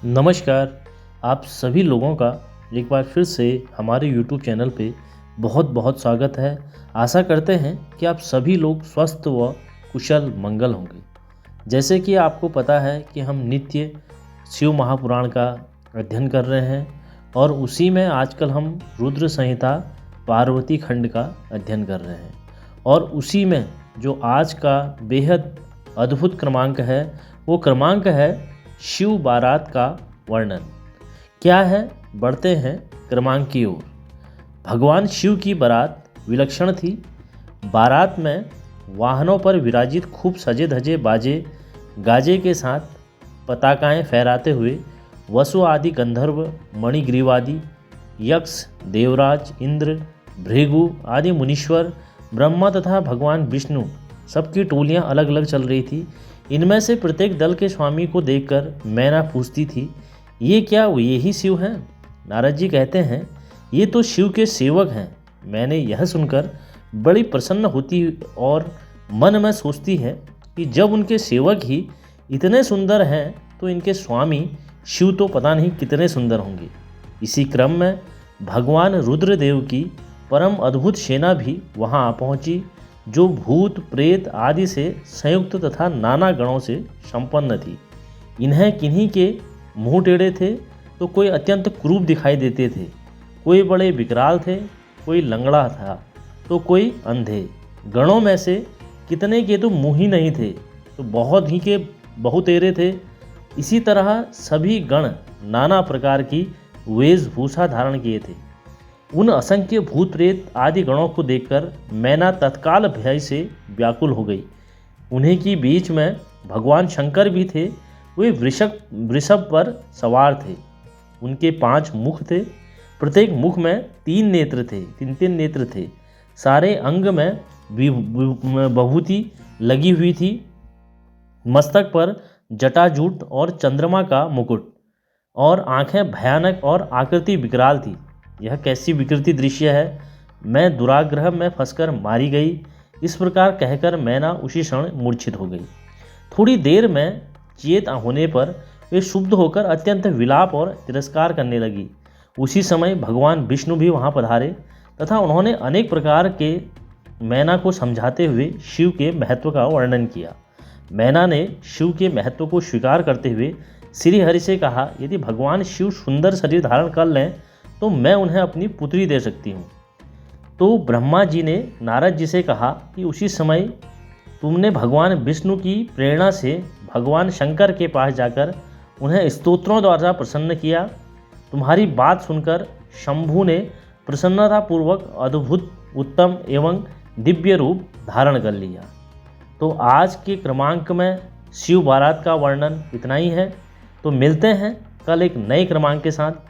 नमस्कार। आप सभी लोगों का एक बार फिर से हमारे YouTube चैनल पे बहुत बहुत स्वागत है। आशा करते हैं कि आप सभी लोग स्वस्थ व कुशल मंगल होंगे। जैसे कि आपको पता है कि हम नित्य शिव महापुराण का अध्ययन कर रहे हैं और उसी में आजकल हम रुद्र संहिता पार्वती खंड का अध्ययन कर रहे हैं। और उसी में जो आज का बेहद अद्भुत क्रमांक है वो क्रमांक है शिव बारात का वर्णन। क्या है, बढ़ते हैं क्रमांक की ओर। भगवान शिव की बारात विलक्षण थी। बारात में वाहनों पर विराजित खूब सजे धजे बाजे गाजे के साथ पताकाएं फहराते हुए वसु आदि गंधर्व, मणिग्रीवादि, यक्ष, देवराज, इंद्र, भृगु आदि मुनीश्वर, ब्रह्मा तथा भगवान विष्णु सबकी टोलियां अलग अलग चल रही थी। इनमें से प्रत्येक दल के स्वामी को देखकर मैना पूछती थी, ये क्या यही शिव हैं? नारद जी कहते हैं, ये तो शिव के सेवक हैं। मैंने यह सुनकर बड़ी प्रसन्न होती और मन में सोचती है कि जब उनके सेवक ही इतने सुंदर हैं तो इनके स्वामी शिव तो पता नहीं कितने सुंदर होंगे। इसी क्रम में भगवान रुद्रदेव की परम अद्भुत सेना भी वहां आ पहुंची, जो भूत प्रेत आदि से संयुक्त तथा नाना गणों से संपन्न थी। इन्हें किन्हीं के मुंह टेढ़े थे तो कोई अत्यंत क्रूर दिखाई देते थे, कोई बड़े विकराल थे, कोई लंगड़ा था तो कोई अंधे। गणों में से कितने के तो मुंह ही नहीं थे तो बहुत ही के बहुतेरे थे। इसी तरह सभी गण नाना प्रकार की वेशभूषा धारण किए थे। उन असंख्य भूत प्रेत आदि गणों को देखकर मैना तत्काल भय से व्याकुल हो गई। उन्हीं की बीच में भगवान शंकर भी थे। वे वृषभ पर सवार थे। उनके 5 मुख थे, प्रत्येक मुख में 3 नेत्र थे, 3 नेत्र थे। सारे अंग में विभूति लगी हुई थी। मस्तक पर जटाजूट और चंद्रमा का मुकुट और आंखें भयानक और आकृति विकराल थी। यह कैसी विकृति दृश्य है, मैं दुराग्रह में फंसकर मारी गई। इस प्रकार कहकर मैना उसी क्षण मूर्छित हो गई। थोड़ी देर में चेत होने पर वे शुद्ध होकर अत्यंत विलाप और तिरस्कार करने लगी। उसी समय भगवान विष्णु भी वहां पधारे तथा उन्होंने अनेक प्रकार के मैना को समझाते हुए शिव के महत्व का वर्णन किया। मैना ने शिव के महत्व को स्वीकार करते हुए श्री हरि से कहा, यदि भगवान शिव सुंदर शरीर धारण कर लें तो मैं उन्हें अपनी पुत्री दे सकती हूँ। तो ब्रह्मा जी ने नारद जी से कहा कि उसी समय तुमने भगवान विष्णु की प्रेरणा से भगवान शंकर के पास जाकर उन्हें स्तोत्रों द्वारा प्रसन्न किया। तुम्हारी बात सुनकर शंभु ने प्रसन्नतापूर्वक अद्भुत उत्तम एवं दिव्य रूप धारण कर लिया। तो आज के क्रमांक में शिव बारात का वर्णन इतना ही है। तो मिलते हैं कल एक नए क्रमांक के साथ।